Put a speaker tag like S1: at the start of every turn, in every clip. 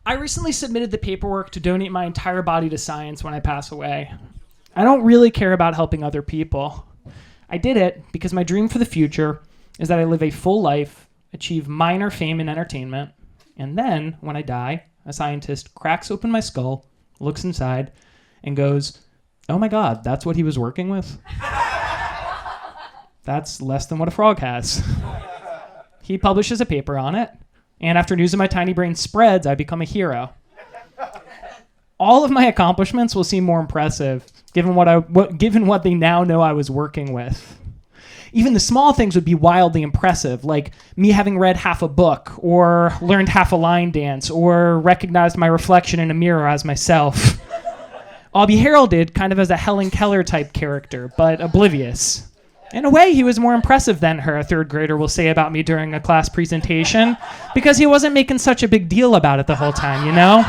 S1: I recently submitted the paperwork to donate my entire body to science when I pass away. I don't really care about helping other people. I did it because my dream for the future is that I live a full life, achieve minor fame and entertainment, and then, when I die, a scientist cracks open my skull, looks inside, and goes, "Oh my God, that's what he was working with?" That's less than what a frog has. He publishes a paper on it, and after news of my tiny brain spreads, I become a hero. All of my accomplishments will seem more impressive, given what they now know I was working with. Even the small things would be wildly impressive, like me having read half a book, or learned half a line dance, or recognized my reflection in a mirror as myself. I'll be heralded kind of as a Helen Keller type character, but oblivious. In a way, he was more impressive than her, a third grader will say about me during a class presentation, because he wasn't making such a big deal about it the whole time, you know?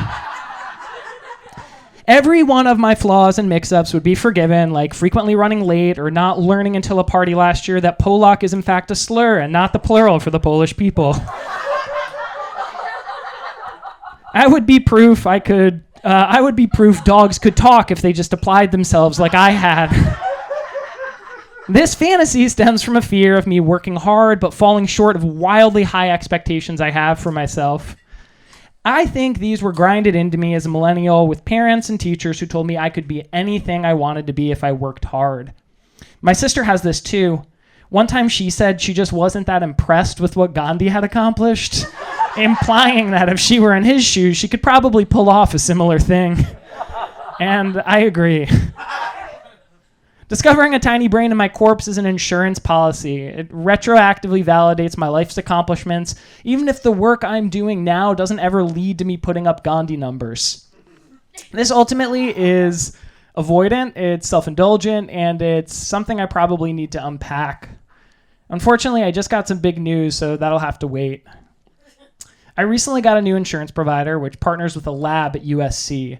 S1: Every one of my flaws and mix-ups would be forgiven, like frequently running late or not learning until a party last year that Polak is in fact a slur and not the plural for the Polish people. I would be proof dogs could talk if they just applied themselves like I had. This fantasy stems from a fear of me working hard but falling short of wildly high expectations I have for myself. I think these were grinded into me as a millennial with parents and teachers who told me I could be anything I wanted to be if I worked hard. My sister has this too. One time she said she just wasn't that impressed with what Gandhi had accomplished, implying that if she were in his shoes, she could probably pull off a similar thing. And I agree. Discovering a tiny brain in my corpse is an insurance policy. It retroactively validates my life's accomplishments, even if the work I'm doing now doesn't ever lead to me putting up Gandhi numbers. This ultimately is avoidant, it's self-indulgent, and it's something I probably need to unpack. Unfortunately, I just got some big news, so that'll have to wait. I recently got a new insurance provider, which partners with a lab at USC.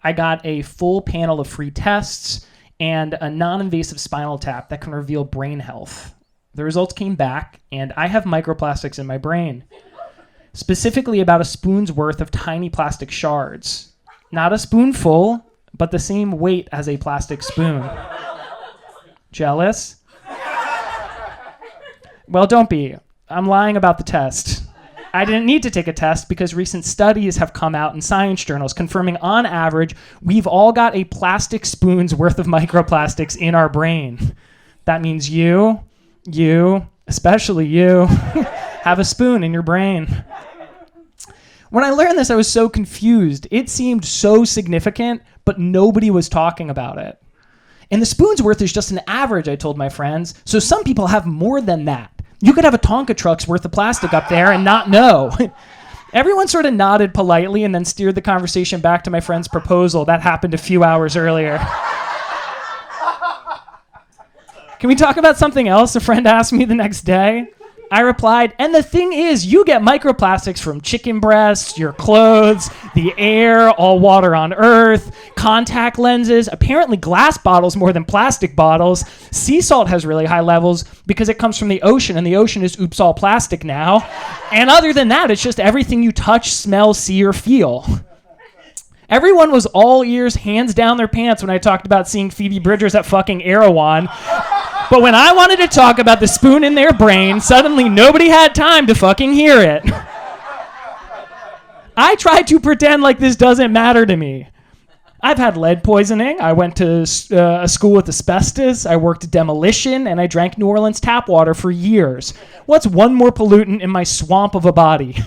S1: I got a full panel of free tests and a non-invasive spinal tap that can reveal brain health. The results came back, and I have microplastics in my brain. Specifically about a spoon's worth of tiny plastic shards. Not a spoonful, but the same weight as a plastic spoon. Jealous? Well, don't be. I'm lying about the test. I didn't need to take a test because recent studies have come out in science journals confirming on average we've all got a plastic spoon's worth of microplastics in our brain. That means you, especially you, have a spoon in your brain. When I learned this, I was so confused. It seemed so significant, but nobody was talking about it. And the spoon's worth is just an average, I told my friends, so some people have more than that. You could have a Tonka truck's worth of plastic up there and not know. Everyone sort of nodded politely and then steered the conversation back to my friend's proposal. That happened a few hours earlier. Can we talk about something else? A friend asked me the next day. I replied, and the thing is, you get microplastics from chicken breasts, your clothes, the air, all water on Earth, contact lenses, apparently glass bottles more than plastic bottles. Sea salt has really high levels because it comes from the ocean, and the ocean is oops all plastic now. And other than that, it's just everything you touch, smell, see, or feel. Everyone was all ears, hands down their pants when I talked about seeing Phoebe Bridgers at fucking Erewhon. But when I wanted to talk about the spoon in their brain, suddenly nobody had time to fucking hear it. I tried to pretend like this doesn't matter to me. I've had lead poisoning. I went to a school with asbestos. I worked demolition, and I drank New Orleans tap water for years. What's one more pollutant in my swamp of a body?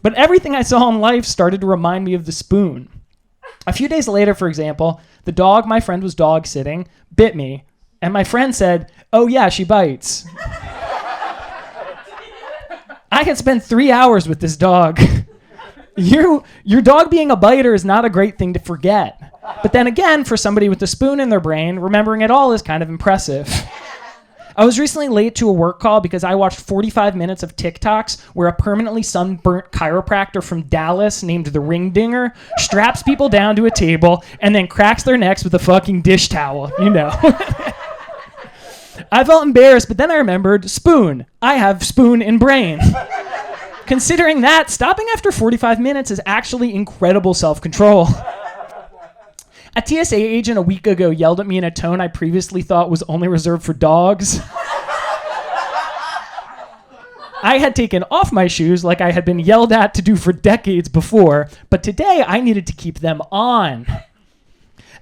S1: But everything I saw in life started to remind me of the spoon. A few days later, for example, the dog my friend was dog sitting bit me. And my friend said, "Oh yeah, she bites." I had spent 3 hours with this dog. Your dog being a biter is not a great thing to forget. But then again, for somebody with a spoon in their brain, remembering it all is kind of impressive. I was recently late to a work call because I watched 45 minutes of TikToks where a permanently sunburnt chiropractor from Dallas named the Ring Dinger straps people down to a table and then cracks their necks with a fucking dish towel, you know. I felt embarrassed, but then I remembered spoon. I have spoon in brain. Considering that, stopping after 45 minutes is actually incredible self-control. A TSA agent a week ago yelled at me in a tone I previously thought was only reserved for dogs. I had taken off my shoes like I had been yelled at to do for decades before, but today I needed to keep them on.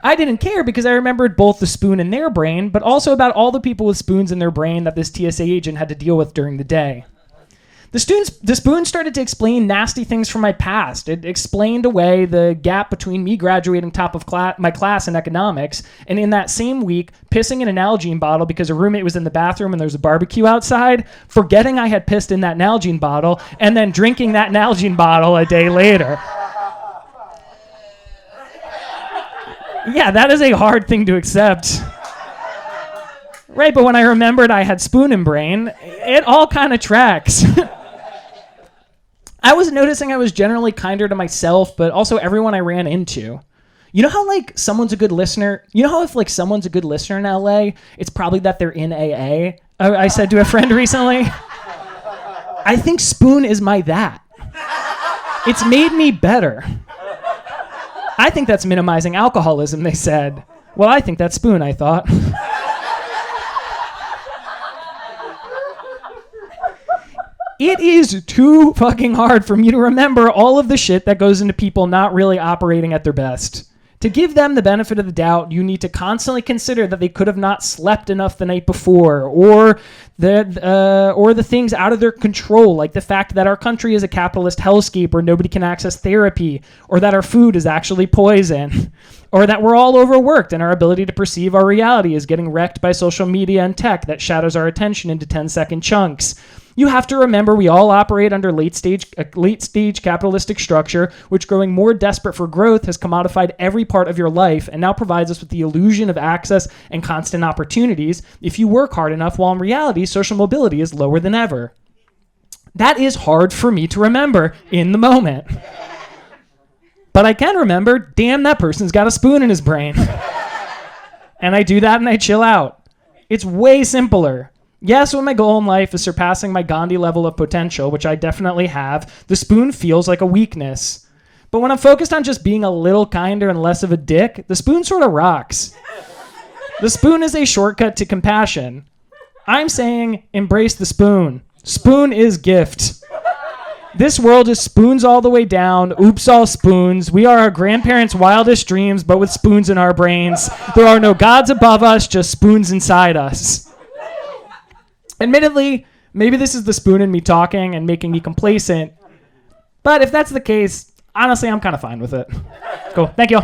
S1: I didn't care because I remembered both the spoon in their brain, but also about all the people with spoons in their brain that this TSA agent had to deal with during the day. The spoon started to explain nasty things from my past. It explained away the gap between me graduating top of my class in economics and in that same week pissing in an Nalgene bottle because a roommate was in the bathroom and there was a barbecue outside, forgetting I had pissed in that Nalgene bottle, and then drinking that Nalgene bottle a day later. Yeah, that is a hard thing to accept. Right, but when I remembered I had spoon in brain, it all kind of tracks. I was noticing I was generally kinder to myself, but also everyone I ran into. You know how, like, someone's a good listener? You know how if, like, someone's a good listener in LA, it's probably that they're in AA? I said to a friend recently. I think spoon is my that. It's made me better. I think that's minimizing alcoholism, they said. Well, I think that's spoon, I thought. It is too fucking hard for me to remember all of the shit that goes into people not really operating at their best. To give them the benefit of the doubt, you need to constantly consider that they could have not slept enough the night before, or the things out of their control, like the fact that our country is a capitalist hellscape where nobody can access therapy, or that our food is actually poison, or that we're all overworked and our ability to perceive our reality is getting wrecked by social media and tech that shadows our attention into 10-second chunks. You have to remember we all operate under late-stage capitalistic structure, which, growing more desperate for growth, has commodified every part of your life and now provides us with the illusion of access and constant opportunities if you work hard enough, while in reality, social mobility is lower than ever. That is hard for me to remember in the moment. But I can remember, damn, that person's got a spoon in his brain. And I do that and I chill out. It's way simpler. Yes, when my goal in life is surpassing my Gandhi level of potential, which I definitely have, the spoon feels like a weakness. But when I'm focused on just being a little kinder and less of a dick, the spoon sort of rocks. The spoon is a shortcut to compassion. I'm saying embrace the spoon. Spoon is gift. This world is spoons all the way down. Oops, all spoons. We are our grandparents' wildest dreams, but with spoons in our brains. There are no gods above us, just spoons inside us. Admittedly, maybe this is the spoon in me talking and making me complacent. But if that's the case, honestly, I'm kind of fine with it. Cool. Thank you.